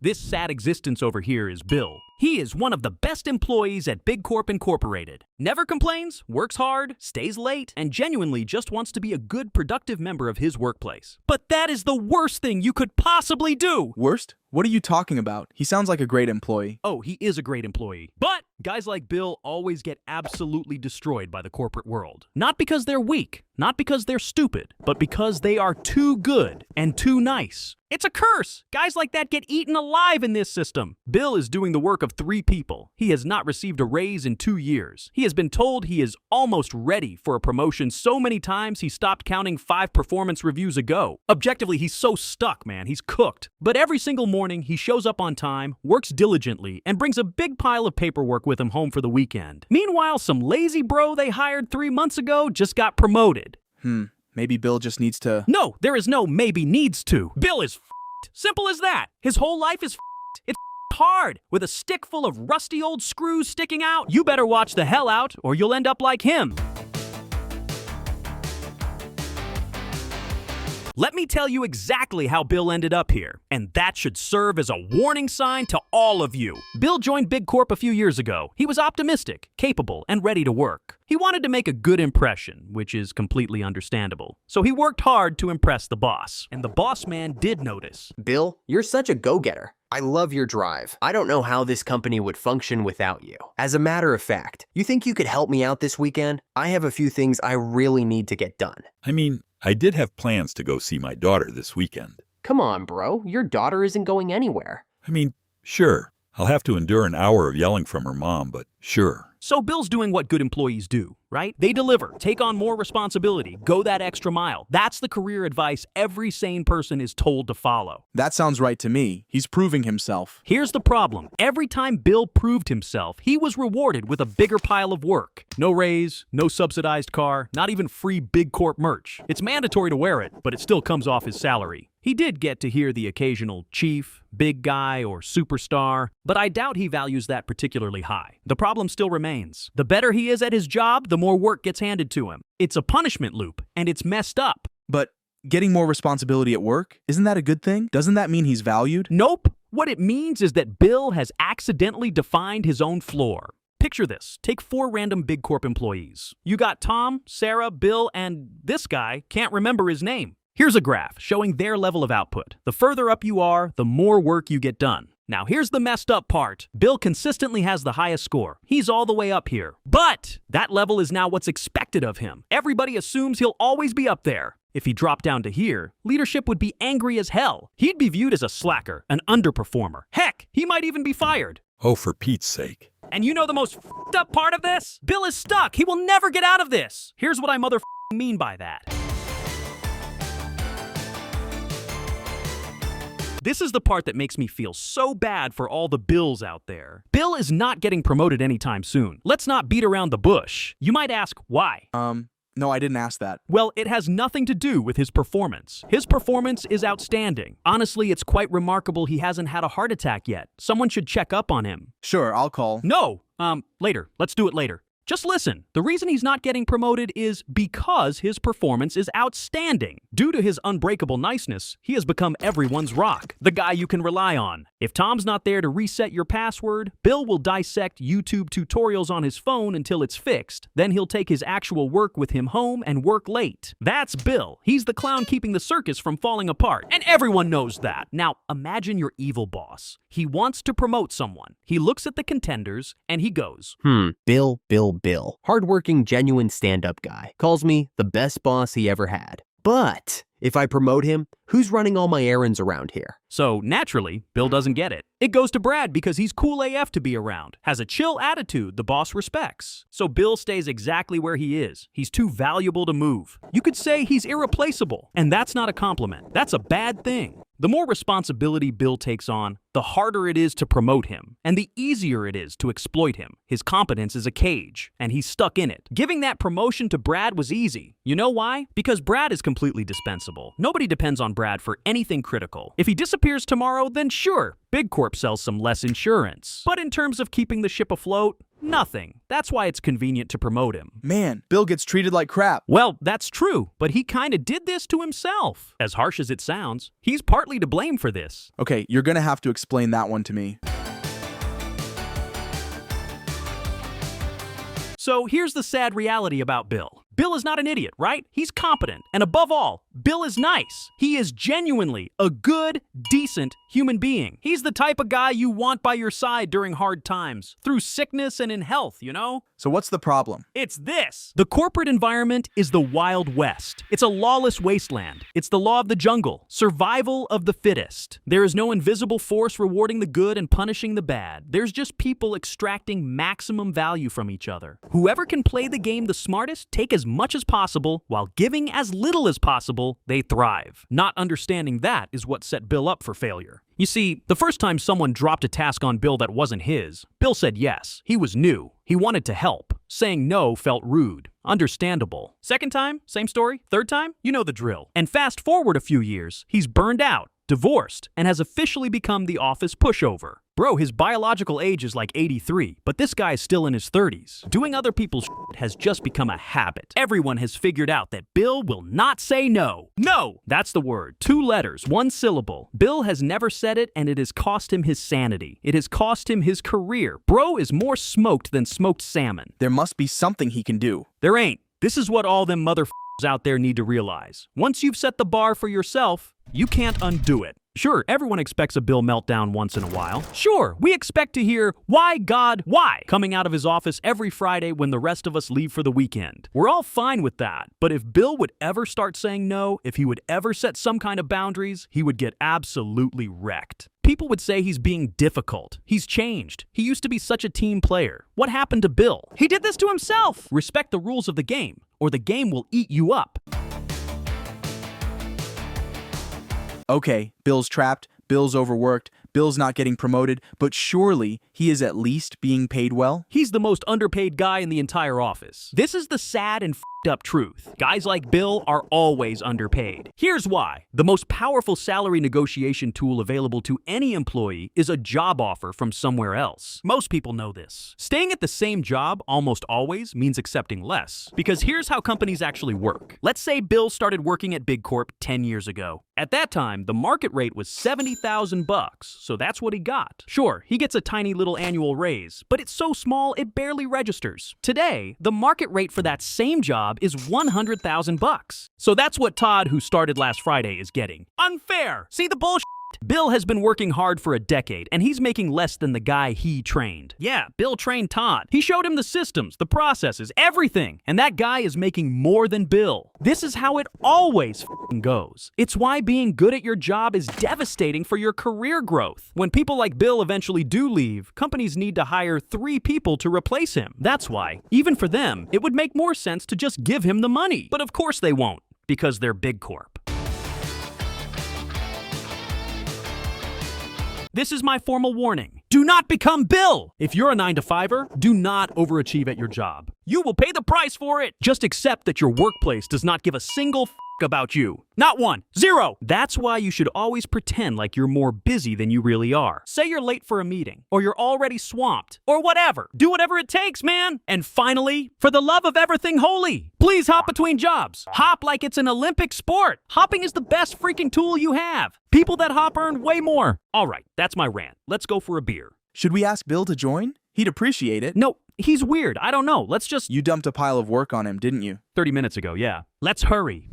This sad existence over here is Bill. He is one of the best employees at Big Corp Incorporated. Never complains, works hard, stays late, and genuinely just wants to be a good, productive member of his workplace. But that is the worst thing you could possibly do! Worst? What are you talking about? He sounds like a great employee. Oh, he is a great employee. But guys like Bill always get absolutely destroyed by the corporate world. Not because they're weak, not because they're stupid, but because they are too good and too nice. It's a curse! Guys like that get eaten alive in this system. Bill is doing the work of 3 people. He has not received a raise in 2 years. He has been told he is almost ready for a promotion so many times he stopped counting 5 performance reviews ago. Objectively, he's so stuck, man. He's cooked. But every single morning, he shows up on time, works diligently, and brings a big pile of paperwork with him home for the weekend. Meanwhile, some lazy bro they hired 3 months ago just got promoted. Maybe Bill just needs to... No, there is no maybe needs to. Bill is f***ed. Simple as that. His whole life is f***ed. It's f***ed hard, with a stick full of rusty old screws sticking out. You better watch the hell out, or you'll end up like him. Let me tell you exactly how Bill ended up here, and that should serve as a warning sign to all of you. Bill joined Big Corp a few years ago. He was optimistic, capable, and ready to work. He wanted to make a good impression, which is completely understandable. So he worked hard to impress the boss, and the boss man did notice. Bill, you're such a go-getter. I love your drive. I don't know how this company would function without you. As a matter of fact, you think you could help me out this weekend? I have a few things I really need to get done. I did have plans to go see my daughter this weekend. Come on, bro. Your daughter isn't going anywhere. Sure. I'll have to endure an hour of yelling from her mom, but sure. So Bill's doing what good employees do, right? They deliver, take on more responsibility, go that extra mile. That's the career advice every sane person is told to follow. That sounds right to me. He's proving himself. Here's the problem. Every time Bill proved himself, he was rewarded with a bigger pile of work. No raise, no subsidized car, not even free Big Corp merch. It's mandatory to wear it, but it still comes off his salary. He did get to hear the occasional chief, big guy, or superstar, but I doubt he values that particularly high. The problem still remains. The better he is at his job, the more work gets handed to him. It's a punishment loop, and it's messed up. But getting more responsibility at work, isn't that a good thing? Doesn't that mean he's valued? Nope. What it means is that Bill has accidentally defined his own floor. Picture this. Take 4 random Big Corp employees. You got Tom, Sarah, Bill, and this guy can't remember his name. Here's a graph showing their level of output. The further up you are, the more work you get done. Now here's the messed up part. Bill consistently has the highest score. He's all the way up here. But that level is now what's expected of him. Everybody assumes he'll always be up there. If he dropped down to here, leadership would be angry as hell. He'd be viewed as a slacker, an underperformer. Heck, he might even be fired. Oh, for Pete's sake. And you know the most f***ed up part of this? Bill is stuck. He will never get out of this. Here's what I mean by that. This is the part that makes me feel so bad for all the Bills out there. Bill is not getting promoted anytime soon. Let's not beat around the bush. You might ask, why? No, I didn't ask that. Well, it has nothing to do with his performance. His performance is outstanding. Honestly, it's quite remarkable he hasn't had a heart attack yet. Someone should check up on him. Sure, I'll call. No, later. Let's do it later. Just listen. The reason he's not getting promoted is because his performance is outstanding. Due to his unbreakable niceness, he has become everyone's rock, the guy you can rely on. If Tom's not there to reset your password, Bill will dissect YouTube tutorials on his phone until it's fixed. Then he'll take his actual work with him home and work late. That's Bill. He's the clown keeping the circus from falling apart, and everyone knows that. Now, imagine your evil boss. He wants to promote someone. He looks at the contenders, and he goes, Bill. Hardworking, genuine stand-up guy. Calls me the best boss he ever had. But if I promote him, who's running all my errands around here? So naturally, Bill doesn't get it. It goes to Brad because he's cool AF to be around, has a chill attitude the boss respects. So Bill stays exactly where he is. He's too valuable to move. You could say he's irreplaceable, and that's not a compliment. That's a bad thing. The more responsibility Bill takes on, the harder it is to promote him, and the easier it is to exploit him. His competence is a cage, and he's stuck in it. Giving that promotion to Brad was easy. You know why? Because Brad is completely dispensable. Nobody depends on Brad for anything critical. If he disappears tomorrow, then sure, Big Corp sells some less insurance. But in terms of keeping the ship afloat, Nothing. That's why it's convenient to promote him. Man, Bill gets treated like crap. Well, that's true, but he kinda did this to himself. As harsh as it sounds, he's partly to blame for this. Okay, you're gonna have to explain that one to me. So here's the sad reality about Bill. Bill is not an idiot, right? He's competent. And above all, Bill is nice. He is genuinely a good, decent human being. He's the type of guy you want by your side during hard times, through sickness and in health, you know? So what's the problem? It's this. The corporate environment is the Wild West. It's a lawless wasteland. It's the law of the jungle. Survival of the fittest. There is no invisible force rewarding the good and punishing the bad. There's just people extracting maximum value from each other. Whoever can play the game the smartest, take as much as possible, while giving as little as possible, they thrive. Not understanding that is what set Bill up for failure. You see, the first time someone dropped a task on Bill that wasn't his, Bill said yes. He was new. He wanted to help. Saying no felt rude. Understandable. Second time, same story. Third time, you know the drill. And fast forward a few years, he's burned out, divorced, and has officially become the office pushover. Bro, his biological age is like 83, but this guy's still in his 30s. Doing other people's shit has just become a habit. Everyone has figured out that Bill will not say no. No! That's the word. 2 letters, 1 syllable. Bill has never said it, and it has cost him his sanity. It has cost him his career. Bro is more smoked than smoked salmon. There must be something he can do. There ain't. This is what all them motherfuckers out there need to realize. Once you've set the bar for yourself, you can't undo it. Sure, everyone expects a Bill meltdown once in a while. Sure, we expect to hear, "Why, God, why?" coming out of his office every Friday when the rest of us leave for the weekend. We're all fine with that. But if Bill would ever start saying no, if he would ever set some kind of boundaries, he would get absolutely wrecked. People would say he's being difficult. He's changed. He used to be such a team player. What happened to Bill? He did this to himself. Respect the rules of the game, or the game will eat you up. Okay, Bill's trapped, Bill's overworked, Bill's not getting promoted, but surely he is at least being paid well? He's the most underpaid guy in the entire office. This is the sad and up truth. Guys like Bill are always underpaid. Here's why. The most powerful salary negotiation tool available to any employee is a job offer from somewhere else. Most people know this. Staying at the same job almost always means accepting less. Because here's how companies actually work. Let's say Bill started working at Big Corp 10 years ago. At that time, the market rate was $70,000, so that's what he got. Sure, he gets a tiny little annual raise, but it's so small it barely registers. Today, the market rate for that same job is $100,000. So that's what Todd, who started last Friday, is getting. Unfair! See the bullshit? Bill has been working hard for a decade, and he's making less than the guy he trained. Yeah, Bill trained Todd. He showed him the systems, the processes, everything, and that guy is making more than Bill. This is how it always f***ing goes. It's why being good at your job is devastating for your career growth. When people like Bill eventually do leave, companies need to hire 3 people to replace him. That's why, even for them, it would make more sense to just give him the money. But of course they won't, because they're Big Corp. This is my formal warning. Do not become Bill! If you're a 9-to-5er, do not overachieve at your job. You will pay the price for it! Just accept that your workplace does not give a single f*** about you. Not 1. 0! That's why you should always pretend like you're more busy than you really are. Say you're late for a meeting, or you're already swamped, or whatever. Do whatever it takes, man! And finally, for the love of everything holy, please hop between jobs. Hop like it's an Olympic sport. Hopping is the best freaking tool you have. People that hop earn way more. All right, that's my rant. Let's go for a beer. Should we ask Bill to join? He'd appreciate it. No, he's weird. I don't know. Let's just... You dumped a pile of work on him, didn't you? 30 minutes ago, yeah. Let's hurry.